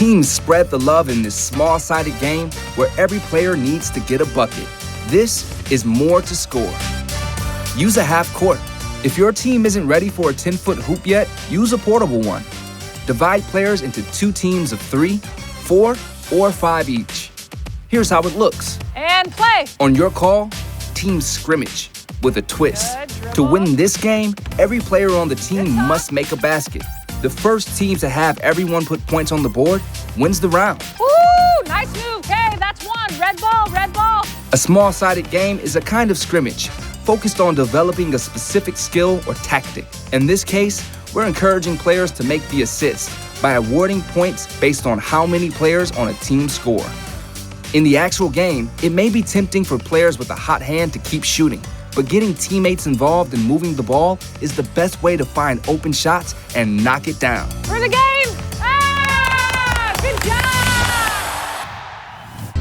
Teams spread the love in this small-sided game where every player needs to get a bucket. This is more to score. Use a half court. If your team isn't ready for a 10-foot hoop yet, use a portable one. Divide players into 2 teams of 3, 4, or 5 each. Here's how it looks. And play. On your call, team scrimmage with a twist. To win this game, every player on the team must make a basket. The first team to have everyone put points on the board wins the round. Woo! Nice move. Okay, that's one. Red ball, red ball. A small-sided game is a kind of scrimmage focused on developing a specific skill or tactic. In this case, we're encouraging players to make the assist by awarding points based on how many players on a team score. In the actual game, it may be tempting for players with a hot hand to keep shooting, but getting teammates involved in moving the ball is the best way to find open shots and knock it down. For the game! Ah! Good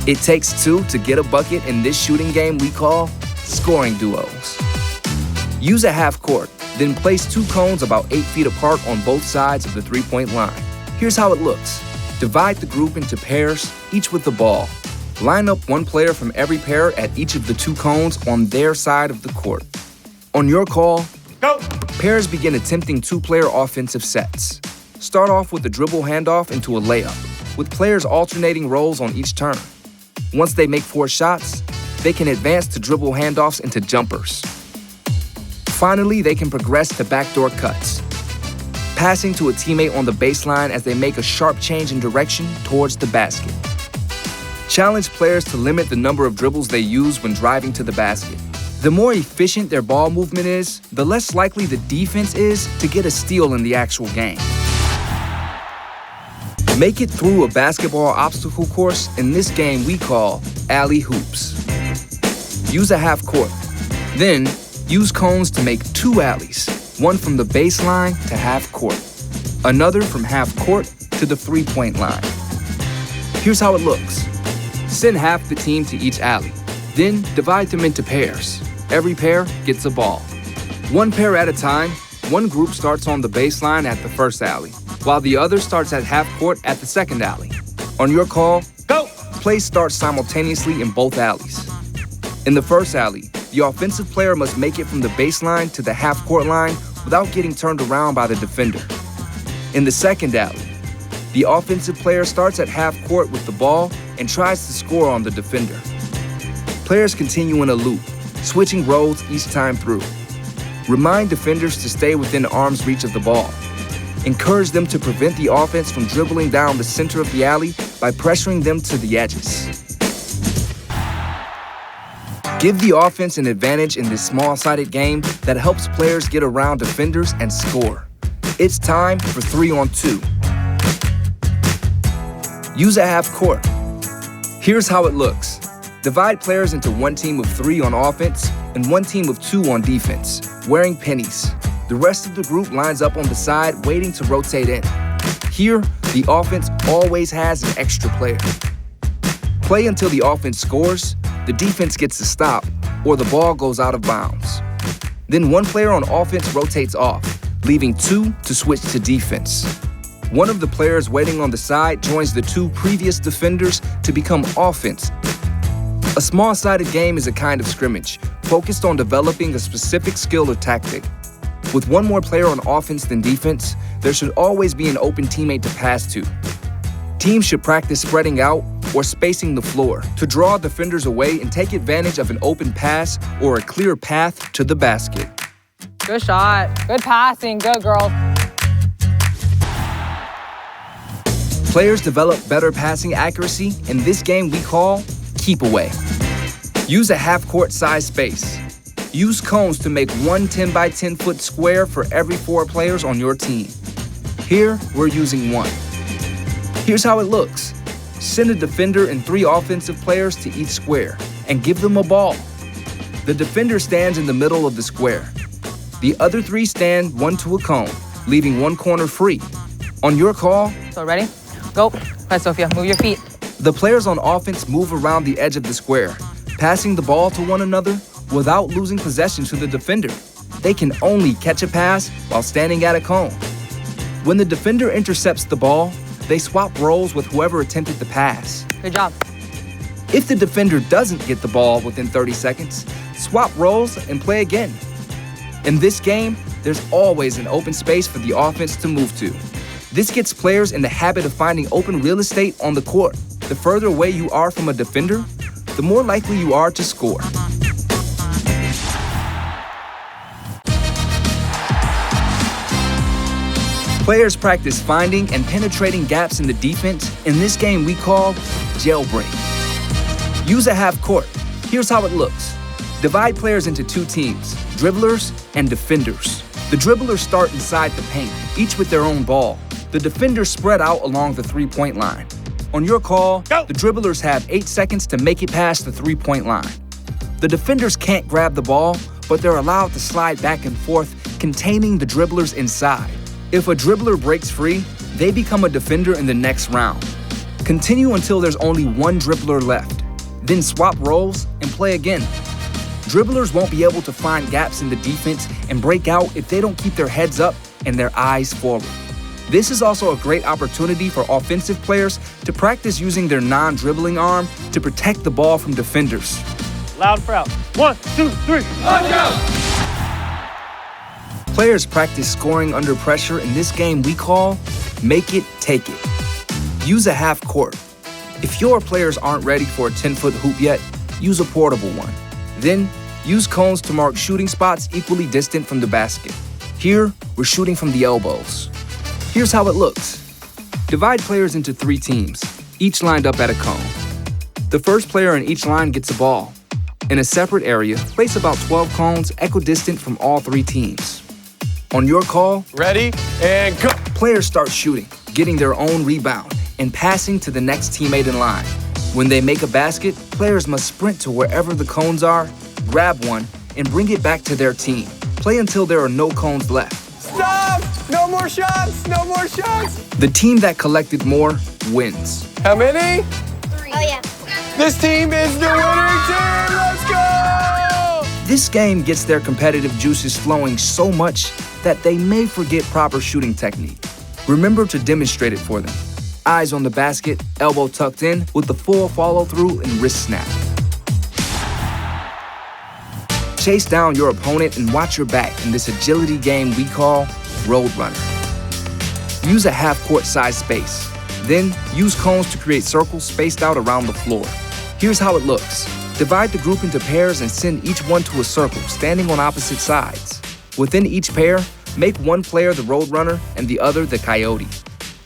job! It takes 2 to get a bucket in this shooting game we call scoring duos. Use a half court, then place 2 cones about 8 feet apart on both sides of the 3-point line. Here's how it looks. Divide the group into pairs, each with the ball. Line up 1 player from every pair at each of the 2 cones on their side of the court. On your call, go! Pairs begin attempting 2-player offensive sets. Start off with a dribble handoff into a layup, with players alternating roles on each turn. Once they make 4 shots, they can advance to dribble handoffs into jumpers. Finally, they can progress to backdoor cuts, passing to a teammate on the baseline as they make a sharp change in direction towards the basket. Challenge players to limit the number of dribbles they use when driving to the basket. The more efficient their ball movement is, the less likely the defense is to get a steal in the actual game. Make it through a basketball obstacle course in this game we call alley hoops. Use a half court. Then, use cones to make 2 alleys, one from the baseline to half court, another from half court to the 3-point line. Here's how it looks. Send half the team to each alley, then divide them into pairs. Every pair gets a ball. 1 pair at a time, 1 group starts on the baseline at the first alley, while the other starts at half court at the second alley. On your call, go! Play starts simultaneously in both alleys. In the first alley, the offensive player must make it from the baseline to the half-court line without getting turned around by the defender. In the second alley, the offensive player starts at half-court with the ball and tries to score on the defender. Players continue in a loop, switching roles each time through. Remind defenders to stay within arm's reach of the ball. Encourage them to prevent the offense from dribbling down the center of the alley by pressuring them to the edges. Give the offense an advantage in this small-sided game that helps players get around defenders and score. It's time for 3-on-2. Use a half court. Here's how it looks. Divide players into 1 team of 3 on offense and 1 team of 2 on defense, wearing pennies. The rest of the group lines up on the side, waiting to rotate in. Here, the offense always has an extra player. Play until the offense scores, the defense gets to stop, or the ball goes out of bounds. Then 1 player on offense rotates off, leaving 2 to switch to defense. One of the players waiting on the side joins the 2 previous defenders to become offense. A small-sided game is a kind of scrimmage, focused on developing a specific skill or tactic. With 1 more player on offense than defense, there should always be an open teammate to pass to. Teams should practice spreading out or spacing the floor to draw defenders away and take advantage of an open pass or a clear path to the basket. Good shot. Good passing. Good, girls. Players develop better passing accuracy in this game we call keep away. Use a half-court size space. Use cones to make 1 10-by-10-foot square for every 4 players on your team. Here, we're using 1. Here's how it looks. Send a defender and 3 offensive players to each square and give them a ball. The defender stands in the middle of the square. The other 3 stand 1 to a cone, leaving 1 corner free. On your call, So ready? Go. Hi, Sophia. Move your feet. the players on offense move around the edge of the square, passing the ball to one another without losing possession to the defender. They can only catch a pass while standing at a cone. When the defender intercepts the ball, they swap roles with whoever attempted the pass. Good job. If the defender doesn't get the ball within 30 seconds, swap roles and play again. In this game, there's always an open space for the offense to move to. This gets players in the habit of finding open real estate on the court. The further away you are from a defender, the more likely you are to score. Players practice finding and penetrating gaps in the defense in this game we call Jailbreak. Use a half court. Here's how it looks. Divide players into two teams, dribblers and defenders. The dribblers start inside the paint, each with their own ball. The defenders spread out along the three-point line. On your call, Go. The dribblers have 8 seconds to make it past the three-point line. The defenders can't grab the ball, but they're allowed to slide back and forth, containing the dribblers inside. If a dribbler breaks free, they become a defender in the next round. Continue until there's only one dribbler left. Then swap roles and play again. Dribblers won't be able to find gaps in the defense and break out if they don't keep their heads up and their eyes forward. This is also a great opportunity for offensive players to practice using their non-dribbling arm to protect the ball from defenders. Loud and proud. 1, 2, 3. Players practice scoring under pressure in this game we call Make It, Take It. Use a half court. If your players aren't ready for a 10-foot hoop yet, use a portable one. Then, use cones to mark shooting spots equally distant from the basket. Here, we're shooting from the elbows. Here's how it looks. Divide players into 3 teams, each lined up at a cone. The first player in each line gets a ball. In a separate area, place about 12 cones equidistant from all 3 teams. On your call, Ready, and go. players start shooting, getting their own rebound, and passing to the next teammate in line. When they make a basket, players must sprint to wherever the cones are, grab one, and bring it back to their team. Play until there are no cones left. Stop! No more shots! No more shots! The team that collected more wins. How many? 3. Oh, yeah. This team is the winning team! Let's go! This game gets their competitive juices flowing so much that they may forget proper shooting technique. Remember to demonstrate it for them. Eyes on the basket, elbow tucked in with the full follow-through and wrist snap. Chase down your opponent and watch your back in this agility game we call Roadrunner. Use a half-court size space. Then, use cones to create circles spaced out around the floor. Here's how it looks. Divide the group into pairs and send each one to a circle, standing on opposite sides. Within each pair, make one player the Roadrunner and the other the Coyote.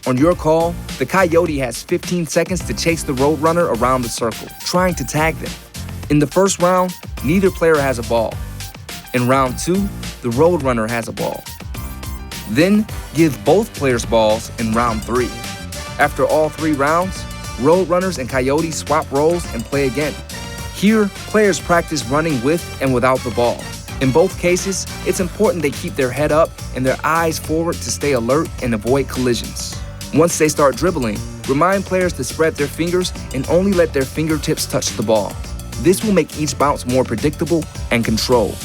On your call, the Coyote has 15 seconds to chase the Roadrunner around the circle, trying to tag them. In the first round, neither player has a ball. In round 2, the Roadrunner has a ball. Then, give both players balls in round 3. After all 3 rounds, Roadrunners and Coyotes swap roles and play again. Here, players practice running with and without the ball. In both cases, it's important they keep their head up and their eyes forward to stay alert and avoid collisions. Once they start dribbling, remind players to spread their fingers and only let their fingertips touch the ball. This will make each bounce more predictable and controlled.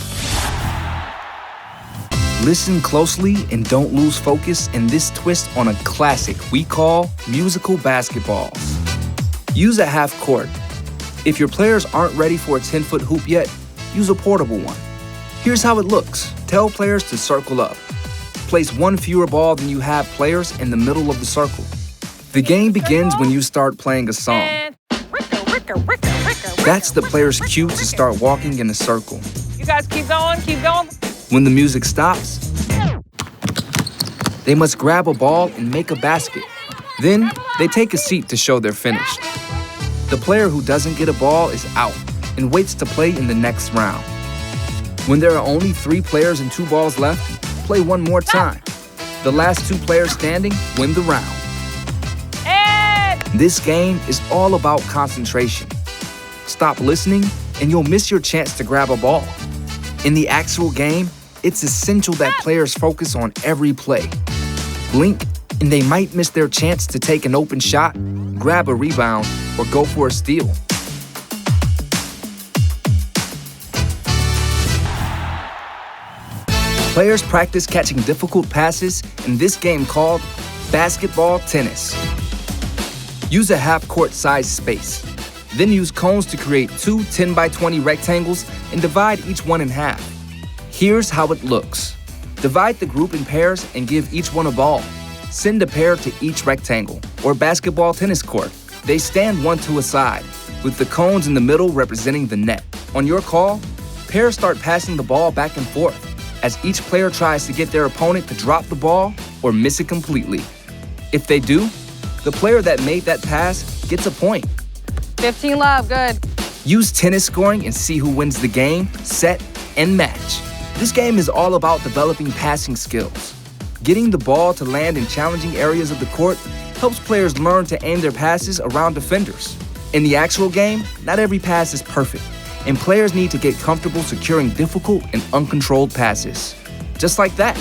Listen closely and don't lose focus in this twist on a classic we call musical basketballs. Use a half court. If your players aren't ready for a 10-foot hoop yet, use a portable one. Here's how it looks. Tell players to circle up. Place one fewer ball than you have players in the middle of the circle. The game begins when you start playing a song. That's the player's cue to start walking in a circle. You guys keep going, keep going. When the music stops, they must grab a ball and make a basket. Then, they take a seat to show they're finished. The player who doesn't get a ball is out and waits to play in the next round. When there are only 3 players and 2 balls left, play one more time. The last 2 players standing win the round. This game is all about concentration. Stop listening and you'll miss your chance to grab a ball. In the actual game, it's essential that players focus on every play. Blink and they might miss their chance to take an open shot, grab a rebound, or go for a steal. Players practice catching difficult passes in this game called Basketball tennis. Use a half-court size space. Then use cones to create two 10x20 rectangles and divide each one in half. Here's how it looks. Divide the group in pairs and give each one a ball. Send a pair to each rectangle, or basketball tennis court. They stand one to a side, with the cones in the middle representing the net. On your call, pairs start passing the ball back and forth, as each player tries to get their opponent to drop the ball or miss it completely. If they do, the player that made that pass gets a point. 15 love, good. Use tennis scoring and see who wins the game, set, and match. This game is all about developing passing skills. Getting the ball to land in challenging areas of the court helps players learn to aim their passes around defenders. In the actual game, not every pass is perfect, and players need to get comfortable securing difficult and uncontrolled passes. Just like that.